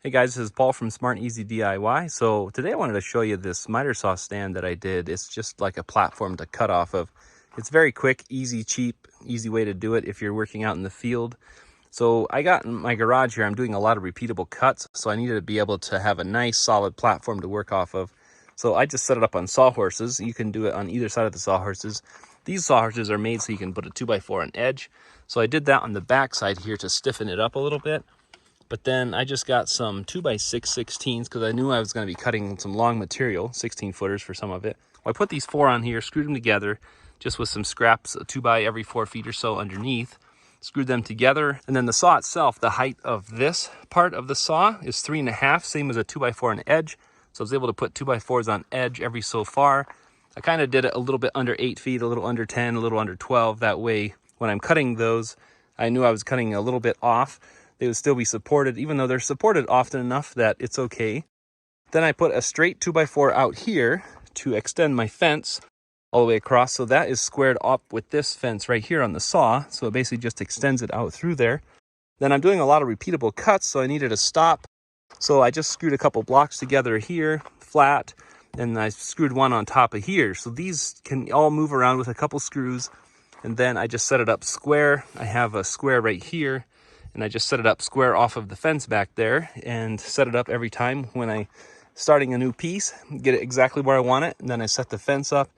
Hey guys, this is Paul from Smart and Easy DIY. So today I wanted to show you this miter saw stand that I did. It's just like a platform to cut off of. It's very quick, easy, cheap, easy way to do it if you're working out in the field. So I got in my garage here, I'm doing a lot of repeatable cuts, so I needed to be able to have a nice solid platform to work off of. So I just set it up on sawhorses. You can do it on either side of the sawhorses. These sawhorses are made so you can put a 2x4 on edge. So I did that on the back side here to stiffen it up a little bit. But then I just got some 2x6 16s because I knew I was going to be cutting some long material, 16 footers for some of it. Well, I put these four on here, screwed them together just with some scraps, 2 by every 4 feet or so underneath. Screwed them together, and then the saw itself, the height of this part of the saw is 3.5, same as a 2x4 on edge. So I was able to put 2x4s on edge every so far. I kind of did it a little bit under 8 feet, a little under 10, a little under 12. That way, when I'm cutting those, I knew I was cutting a little bit off. They would still be supported, even though they're supported often enough that it's okay. Then I put a straight 2x4 out here to extend my fence all the way across. So that is squared up with this fence right here on the saw. So it basically just extends it out through there. Then I'm doing a lot of repeatable cuts, so I needed a stop. So I just screwed a couple blocks together here, flat, and I screwed one on top of here. So these can all move around with a couple screws. And then I just set it up square. I have a square right here, and I just set it up square off of the fence back there and set it up every time when I starting a new piece, get it exactly where I want it. And then I set the fence up.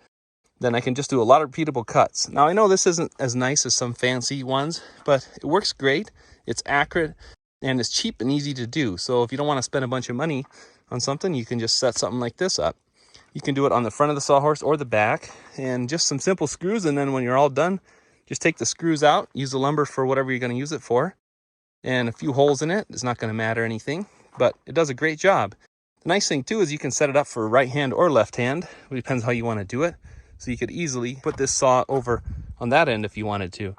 Then I can just do a lot of repeatable cuts. Now I know this isn't as nice as some fancy ones, but it works great. It's accurate and it's cheap and easy to do. So if you don't want to spend a bunch of money on something, you can just set something like this up. You can do it on the front of the sawhorse or the back, and just some simple screws. And then when you're all done, just take the screws out, use the lumber for whatever you're going to use it for, and a few holes in it. It's not going to matter anything, but it does a great job. The nice thing too is you can set it up for right hand or left hand. It depends how you want to do it. So you could easily put this saw over on that end if you wanted to.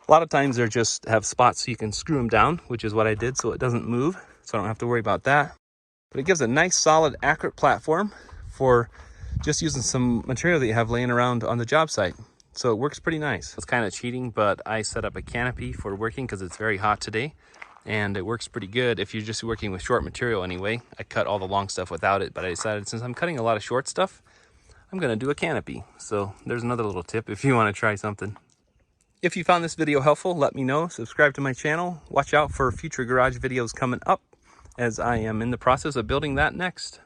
A lot of times they're just have spots so you can screw them down, which is what I did, so it doesn't move. So I don't have to worry about that. But it gives a nice, solid, accurate platform for just using some material that you have laying around on the job site. So it works pretty nice. It's kind of cheating, but I set up a canopy for working because it's very hot today. And it works pretty good if you're just working with short material anyway. I cut all the long stuff without it, but I decided since I'm cutting a lot of short stuff, I'm going to do a canopy. So there's another little tip if you want to try something. If you found this video helpful, let me know. Subscribe to my channel. Watch out for future garage videos coming up as I am in the process of building that next.